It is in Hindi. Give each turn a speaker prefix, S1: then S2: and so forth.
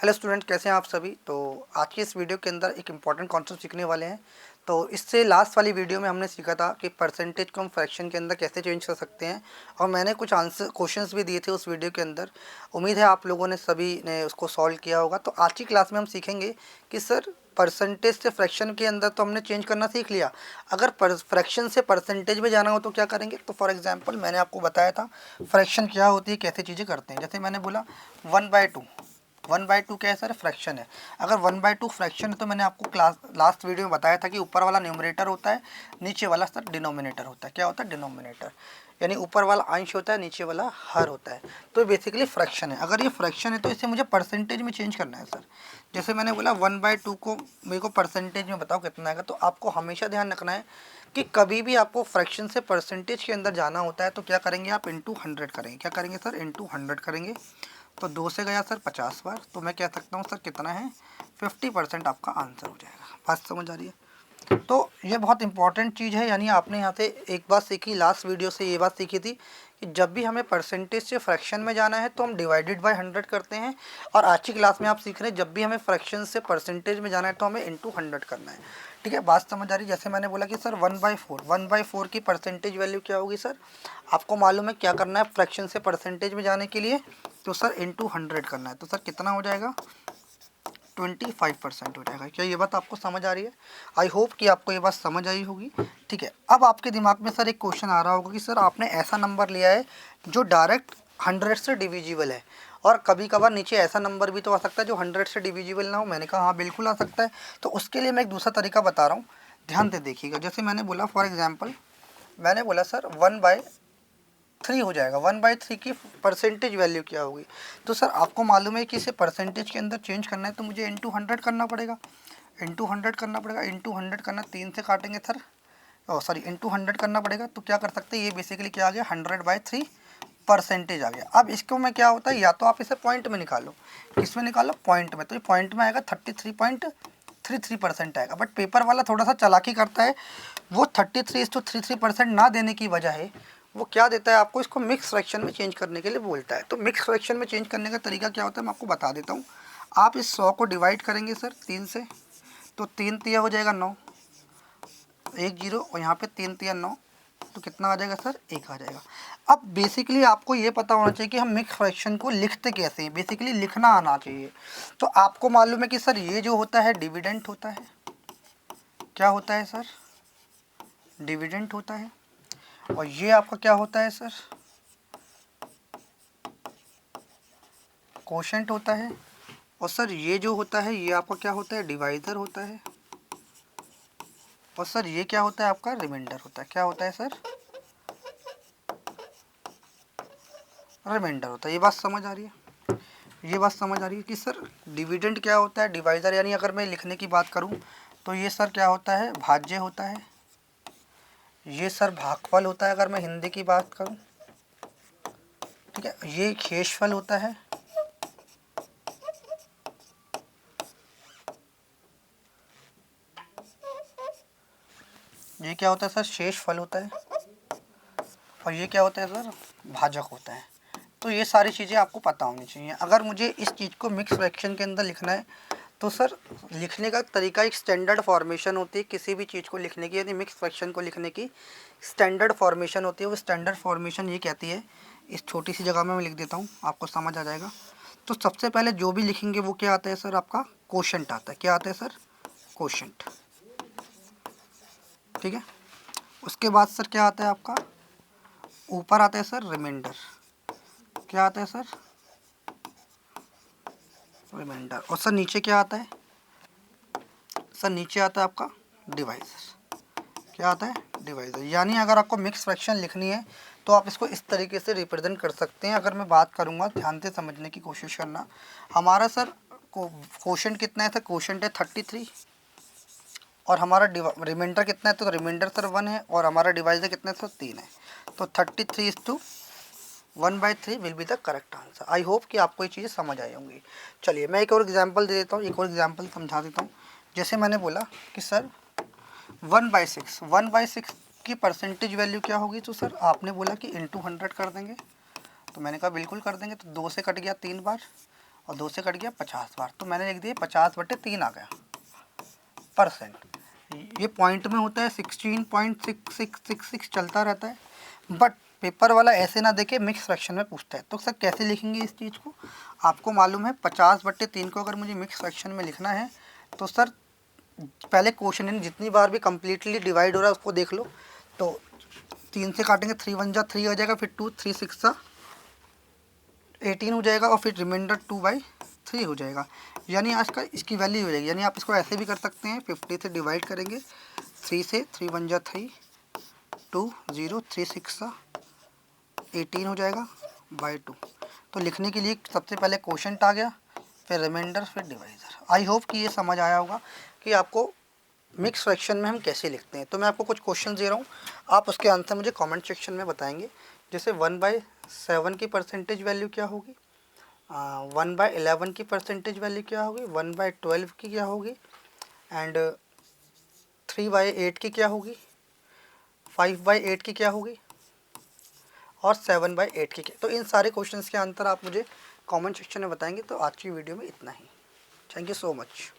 S1: हेलो स्टूडेंट, कैसे हैं आप सभी। तो आज की इस वीडियो के अंदर एक इम्पॉर्टेंट कॉन्सेप्ट सीखने वाले हैं। तो इससे लास्ट वाली वीडियो में हमने सीखा था कि परसेंटेज को हम फ्रैक्शन के अंदर कैसे चेंज कर सकते हैं, और मैंने कुछ आंसर क्वेश्चंस भी दिए थे उस वीडियो के अंदर। उम्मीद है आप लोगों ने सभी ने उसको सॉल्व किया होगा। तो आज की क्लास में हम सीखेंगे कि सर परसेंटेज से फ्रैक्शन के अंदर तो हमने चेंज करना सीख लिया, अगर फ्रैक्शन से परसेंटेज में जाना हो तो क्या करेंगे। तो फॉर एग्जांपल मैंने आपको बताया था फ्रैक्शन क्या होती है, कैसे चीज़ें करते हैं। जैसे मैंने बोला 1/2, 1/2 क्या है सर, फ्रैक्शन है। अगर 1/2 फ्रैक्शन है तो मैंने आपको क्लास लास्ट वीडियो में बताया था कि ऊपर वाला न्यूमरेटर होता है, नीचे वाला सर डिनोमिनेटर होता है। क्या होता है, डिनोमिनेटर, यानी ऊपर वाला अंश होता है, नीचे वाला हर होता है। तो बेसिकली फ्रैक्शन है। अगर ये फ्रैक्शन है तो इसे मुझे परसेंटेज में चेंज करना है सर। जैसे मैंने बोला 1/2 को मेरे को परसेंटेज में बताओ कितना आएगा। तो आपको हमेशा ध्यान रखना है कि कभी भी आपको फ्रैक्शन से परसेंटेज के अंदर जाना होता है तो क्या करेंगे आप, इंटू 100 करेंगे। क्या करेंगे सर, इंटू 100 करेंगे। तो 2 से गया सर 50 बार, तो मैं कह सकता हूँ सर कितना है, 50% आपका आंसर हो जाएगा। बात समझ आ रही है। तो ये बहुत इंपॉर्टेंट चीज़ है, यानी आपने यहाँ से एक बात सीखी, लास्ट वीडियो से ये बात सीखी थी कि जब भी हमें परसेंटेज से फ्रैक्शन में जाना है तो हम डिवाइडेड बाय 100 करते हैं। और आज की क्लास में आप सीख रहे हैं जब भी हमें फ्रैक्शन से परसेंटेज में जाना है तो हमें इंटू 100 करना है। ठीक है, बात समझ आ रही है। जैसे मैंने बोला कि सर 1/4 की परसेंटेज वैल्यू क्या होगी सर, आपको मालूम है क्या करना है फ्रैक्शन से परसेंटेज में जाने के लिए। तो सर इंटू 100 करना है। तो सर कितना हो जाएगा, 25% हो जाएगा। क्या ये बात आपको समझ आ रही है? आई होप कि आपको ये बात समझ आई होगी। ठीक है, अब आपके दिमाग में सर एक क्वेश्चन आ रहा होगा कि सर आपने ऐसा नंबर लिया है जो डायरेक्ट 100 से डिविजिबल है, और कभी कभार नीचे ऐसा नंबर भी तो आ सकता है जो 100 से डिविजिबल ना हो। मैंने कहा हाँ बिल्कुल आ सकता है। तो उसके लिए मैं एक दूसरा तरीका बता रहा हूँ, ध्यान से देखिएगा। जैसे मैंने बोला फॉर एग्जाम्पल, मैंने बोला सर 1/3 हो जाएगा। 1/3 की परसेंटेज वैल्यू क्या होगी। तो सर आपको मालूम है कि इसे परसेंटेज के अंदर चेंज करना है तो मुझे इंटू 100 करना पड़ेगा। इंटू 100 करना पड़ेगा, इंटू 100 करना, 3 से काटेंगे सर, सॉरी इंटू 100 करना पड़ेगा। तो क्या कर सकते हैं, ये बेसिकली क्या आ गया, 100/3 परसेंटेज आ गया। अब इसको में क्या होता है, या तो आप इसे पॉइंट में निकालो, किसमें निकालो, पॉइंट में। तो ये पॉइंट में आएगा 33.33% आएगा। बट पेपर वाला थोड़ा सा चालाकी करता है, वो 33:33% ना देने की बजाय वो क्या देता है आपको, इसको मिक्स फ्रैक्शन में चेंज करने के लिए बोलता है। तो मिक्स फ्रैक्शन में चेंज करने का तरीका क्या होता है मैं आपको बता देता हूँ। आप इस 100 को डिवाइड करेंगे सर 3 से, तो 3 तिया हो जाएगा 9, 1 0, और यहाँ पे 3 तिया 9, तो कितना आ जाएगा सर, 1 आ जाएगा। अब बेसिकली आपको ये पता होना चाहिए कि हम मिक्स फ्रैक्शन को लिखते कैसे हैं, बेसिकली लिखना आना चाहिए। तो आपको मालूम है कि सर ये जो होता है डिविडेंट होता है। क्या होता है सर, डिविडेंट होता है। और ये आपका क्या होता है सर, कोशेंट होता है। और सर ये जो होता है ये आपका क्या होता है, डिवाइज़र होता है। और सर ये क्या होता है आपका, रिमाइंडर होता है। क्या होता है सर, रिमाइंडर होता है। ये बात समझ आ रही है, ये बात समझ आ रही है कि सर डिविडेंड क्या होता है, डिवाइज़र, यानी अगर मैं लिखने की बात करूं तो ये सर क्या होता है, भाज्य होता है। ये सर भागफल होता है अगर मैं हिंदी की बात करूं। ठीक है, ये शेषफल होता है। ये क्या होता है सर, शेषफल होता है। और ये क्या होता है सर, भाजक होता है। तो ये सारी चीज़ें आपको पता होनी चाहिए। अगर मुझे इस चीज़ को मिक्स फ्रैक्शन के अंदर लिखना है तो सर लिखने का तरीका, एक स्टैंडर्ड फॉर्मेशन होती है किसी भी चीज़ को लिखने की, यानी मिक्स फ्रैक्शन को लिखने की स्टैंडर्ड फॉर्मेशन होती है। वो स्टैंडर्ड फॉर्मेशन ये कहती है, इस छोटी सी जगह में मैं लिख देता हूँ, आपको समझ आ जाएगा। तो सबसे पहले जो भी लिखेंगे वो क्या आता है सर, आपका कोशेंट आता है। क्या आता है सर, कोशेंट। ठीक है, उसके बाद सर क्या आता है आपका, ऊपर आता है सर रिमाइंडर। क्या आता है सर, रिमाइंडर। और सर नीचे क्या आता है सर, नीचे आता है आपका डिवाइज़र। क्या आता है, डिवाइज़र। यानी अगर आपको मिक्स फ्रैक्शन लिखनी है तो आप इसको इस तरीके से रिप्रेजेंट कर सकते हैं। अगर मैं बात करूँगा, ध्यान से समझने की कोशिश करना। हमारा सर कोशेंट कितना है सर, कोशेंट है 33, और हमारा रिमाइंडर कितना है, तो रिमाइंडर सर 1 है, और हमारा डिवाइज़र कितना है सर, 3 है। तो 33:1/3 will be the correct answer. I hope कि आपको ये चीज़ें समझ आई होंगी। चलिए मैं एक और एग्जांपल दे देता हूँ, एक और एग्जांपल समझा देता हूँ। जैसे मैंने बोला कि सर 1/6 की परसेंटेज वैल्यू क्या होगी। तो सर आपने बोला कि इंटू 100 कर देंगे, तो मैंने कहा बिल्कुल कर देंगे। तो 2 से कट गया 3 बार, और 2 से कट गया 50 बार, तो मैंने लिख दिया 50/3 आ गया परसेंट। ये पॉइंट में होता है 16.6666 चलता रहता है, बट पेपर वाला ऐसे ना देके मिक्स फ्रैक्शन में पूछता है। तो सर कैसे लिखेंगे इस चीज़ को? आपको मालूम है 50/3 को अगर मुझे मिक्स फ्रैक्शन में लिखना है तो सर पहले क्वेश्चन जितनी बार भी कम्प्लीटली डिवाइड हो रहा है उसको देख लो। तो 3 से काटेंगे, 3 1 जा 3 हो जाएगा, फिर 2 3 6 सा 18 हो जाएगा, और फिर रिमाइंडर 2/3 हो जाएगा। यानी आज का इसकी वैल्यू हो जाएगी। यानी आप इसको ऐसे भी कर सकते हैं, 50 से डिवाइड करेंगे, 3 से 3 1 जा 3 2 0 3 6 सा 18 हो जाएगा बाई 2। तो लिखने के लिए सबसे पहले क्वोशंट आ गया, फिर रिमाइंडर, फिर डिवाइज़र। आई होप कि ये समझ आया होगा कि आपको मिक्स फ्रैक्शन में हम कैसे लिखते हैं। तो मैं आपको कुछ क्वेश्चन दे रहा हूँ, आप उसके आंसर मुझे कमेंट सेक्शन में बताएंगे। जैसे 1/7 की परसेंटेज वैल्यू क्या होगी, 1/11 की परसेंटेज वैल्यू क्या होगी, 1/12 की क्या होगी, एंड 3/8 की क्या होगी, 5/8 की क्या होगी, और 7/8 की क्या। तो इन सारे क्वेश्चंस के आंसर आप मुझे कमेंट सेक्शन में बताएंगे। तो आज की वीडियो में इतना ही। Thank you so much.